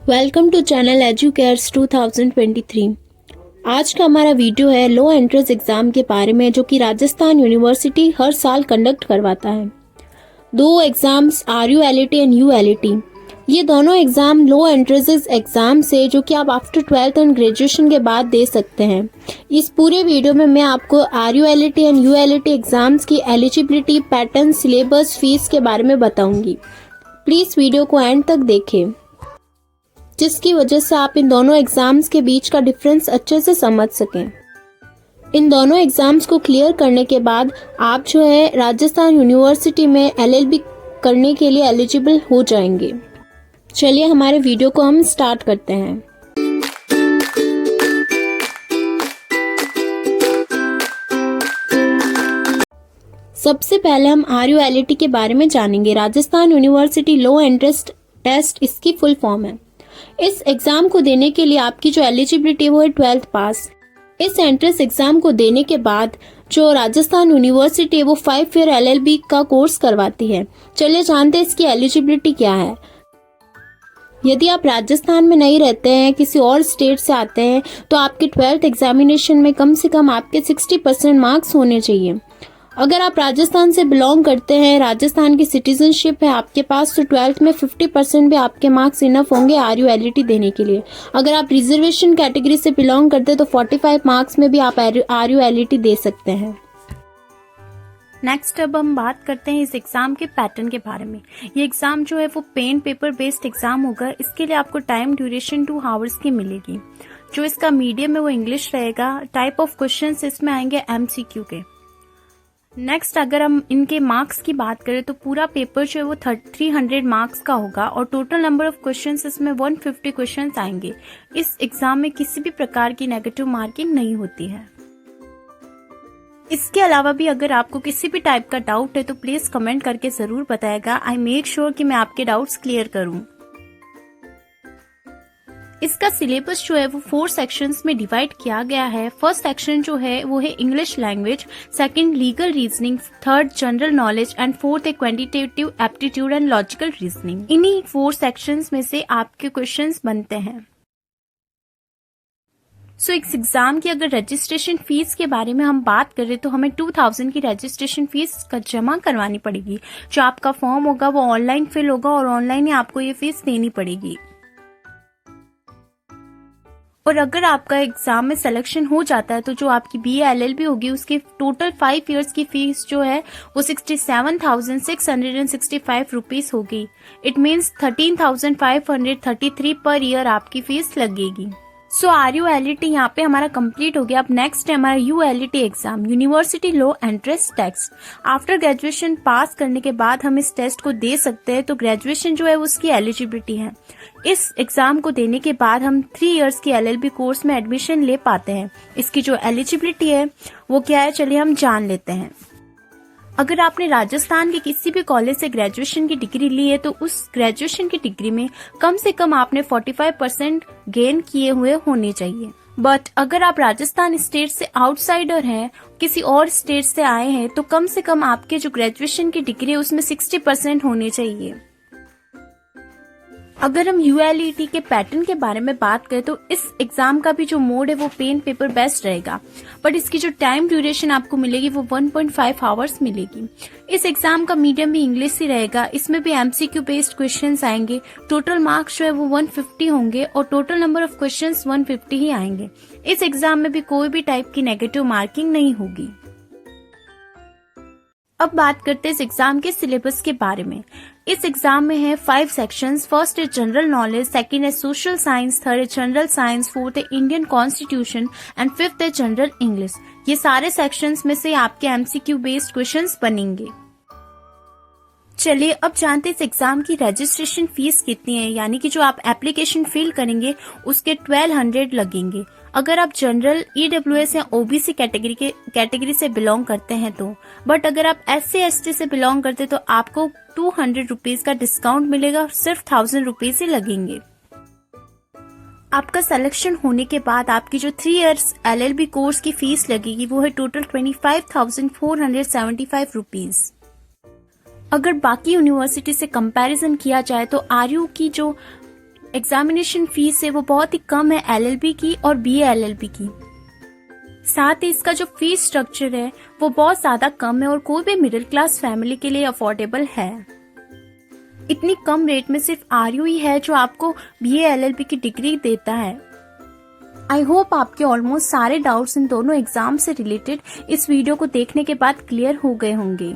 Welcome to channel एजुकेयर्स 2023। आज का हमारा वीडियो है लो एंट्रेंस एग्ज़ाम के बारे में, जो कि राजस्थान यूनिवर्सिटी हर साल कंडक्ट करवाता है। दो एग्ज़ाम्स RULET एंड ULET, ये दोनों एग्ज़ाम लो एंट्रेंस एग्ज़ाम से जो कि आप आफ्टर 12th एंड ग्रेजुएशन के बाद दे सकते हैं। इस पूरे वीडियो में मैं आपको RULET एंड ULET एग्ज़ाम्स की एलिजिबिलिटी, पैटर्न, सिलेबस, फीस के बारे में बताऊंगी। प्लीज़ वीडियो को एंड तक देखें, जिसकी वजह से आप इन दोनों एग्ज़ाम्स के बीच का डिफरेंस अच्छे से समझ सकें। इन दोनों एग्ज़ाम्स को क्लियर करने के बाद आप जो है राजस्थान यूनिवर्सिटी में LLB करने के लिए एलिजिबल हो जाएंगे। चलिए हमारे वीडियो को हम स्टार्ट करते हैं। सबसे पहले हम RULET के बारे में जानेंगे। Rajasthan university law entrance test इसकी फुल फॉर्म है। इस एग्जाम को देने के लिए आपकी जो एलिजिबिलिटी वो है 12th पास। इस एंट्रेंस एग्जाम को देने के बाद जो राजस्थान यूनिवर्सिटी है वो 5 ईयर LLB का कोर्स करवाती है। चलिए जानते हैं इसकी एलिजिबिलिटी क्या है। यदि आप राजस्थान में नहीं रहते हैं, किसी और स्टेट से आते हैं, तो आपके 12th एग्जामिनेशन में कम से कम आपके 60% मार्क्स होने चाहिए। अगर आप राजस्थान से बिलोंग करते हैं, राजस्थान की सिटीजनशिप है आपके पास, तो 12th में 50% भी आपके मार्क्स इनफ होंगे RULET देने के लिए। अगर आप रिजर्वेशन कैटेगरी से बिलोंग करते हैं तो 45 मार्क्स में भी आप RULET दे सकते हैं। नेक्स्ट अब हम बात करते हैं इस एग्ज़ाम के पैटर्न के बारे में। ये एग्ज़ाम जो है वो पेन पेपर बेस्ड एग्ज़ाम होगा। इसके लिए आपको टाइम ड्यूरेशन 2 आवर्स की मिलेगी। जो इसका मीडियम है वो इंग्लिश रहेगा। टाइप ऑफ क्वेश्चंस इसमें आएंगे MCQ के। नेक्स्ट अगर हम इनके मार्क्स की बात करें तो पूरा पेपर जो है वो 300 मार्क्स का होगा और टोटल नंबर ऑफ क्वेश्चंस इसमें 150 क्वेश्चंस आएंगे। इस एग्जाम में किसी भी प्रकार की नेगेटिव मार्किंग नहीं होती है। इसके अलावा भी अगर आपको किसी भी टाइप का डाउट है तो प्लीज कमेंट करके जरूर बताएगा। आई मेक श्योर कि मैं आपके डाउट्स क्लियर करूं। इसका सिलेबस जो है वो 4 सेक्शंस में डिवाइड किया गया है। फर्स्ट सेक्शन जो है वो है English language, second legal reasoning, third general knowledge and fourth है quantitative aptitude and logical reasoning. इन्हीं 4 सेक्शंस में से आपके क्वेश्चंस बनते हैं। सो इस एग्जाम की अगर रजिस्ट्रेशन फीस के बारे में हम बात करें तो हमें 2000 की रजिस्ट्रेशन फीस का जमा करवानी पड़ेगी। जो आपका फॉर्म होगा वो ऑनलाइन फिल होगा और ऑनलाइन ही आपको ये फीस देनी पड़ेगी। और अगर आपका एग्जाम में सिलेक्शन हो जाता है तो जो आपकी BA LLB होगी उसकी टोटल 5 इयर्स की फीस जो है वो 67,665 रुपीज होगी। इट मीन्स 13,533 पर ईयर आपकी फीस लगेगी। सो RULET यहाँ पे हमारा कंप्लीट हो गया। अब नेक्स्ट है हमारा ULET exam, university law entrance test. After graduation pass करने के बाद हम इस टेस्ट को दे सकते हैं। तो ग्रेजुएशन जो है उसकी एलिजिबिलिटी है। इस एग्जाम को देने के बाद हम 3 इयर्स की LLB कोर्स में एडमिशन ले पाते हैं। इसकी जो एलिजिबिलिटी है वो क्या है, चलिए हम जान लेते हैं। अगर आपने राजस्थान के किसी भी कॉलेज से ग्रेजुएशन की डिग्री ली है तो उस ग्रेजुएशन की डिग्री में कम से कम आपने 45% गेन किए हुए होने चाहिए। बट अगर आप राजस्थान स्टेट से आउटसाइडर हैं, किसी और स्टेट से आए हैं, तो कम से कम आपके जो ग्रेजुएशन की डिग्री है उसमें 60% होने चाहिए। अगर हम ULET के पैटर्न के बारे में बात करें तो इस एग्जाम का भी जो मोड है वो पेन पेपर बेस्ड रहेगा। बट इसकी जो टाइम ड्यूरेशन आपको मिलेगी वो 1.5 आवर्स मिलेगी। इस एग्जाम का मीडियम भी इंग्लिश ही रहेगा। इसमें भी MCQ बेस्ड क्वेश्चंस आएंगे। टोटल मार्क्स जो है वो 150 होंगे और टोटल नंबर ऑफ क्वेश्चंस 150 ही आएंगे। इस एग्जाम में भी कोई भी टाइप की नेगेटिव मार्किंग नहीं होगी। अब बात करते हैं इस एग्जाम के सिलेबस के बारे में। इस एग्जाम में है 5 सेक्शंस। फर्स्ट है जनरल नॉलेज, सेकंड है सोशल साइंस, थर्ड है जनरल साइंस, फोर्थ है इंडियन कॉन्स्टिट्यूशन एंड फिफ्थ है जनरल इंग्लिश। ये सारे सेक्शंस में से आपके MCQ बेस्ड क्वेश्चंस बनेंगे। चलिए अब जानते हैं इस एग्जाम की रजिस्ट्रेशन फीस कितनी है। यानी कि जो आप एप्लीकेशन फिल करेंगे उसके 1200 लगेंगे। अगर आप जनरल, EWS या OBC कैटेगरी से बिलोंग करते हैं तो। बट अगर आप SC ST से बिलोंग करते तो आपको 200 रुपीज का डिस्काउंट मिलेगा। सिर्फ 1000 रुपीज ही लगेंगे। आपका सिलेक्शन होने के बाद आपकी जो 3 इयर्स LLB कोर्स की फीस लगेगी वो है टोटल 25,475 रुपीज। अगर बाकी यूनिवर्सिटी से कंपैरिजन किया जाए तो RU की जो एग्जामिनेशन फीस है वो बहुत ही कम है LLB की और BA LLB की। साथ ही इसका जो फीस स्ट्रक्चर है वो बहुत ज्यादा कम है और कोई भी मिडिल क्लास फैमिली के लिए अफोर्डेबल है। इतनी कम रेट में सिर्फ RU ही है जो आपको BA LLB की डिग्री देता है। आई होप आपके ऑलमोस्ट सारे डाउट्स इन दोनों एग्जाम से रिलेटेड इस वीडियो को देखने के बाद क्लियर हो गए होंगे।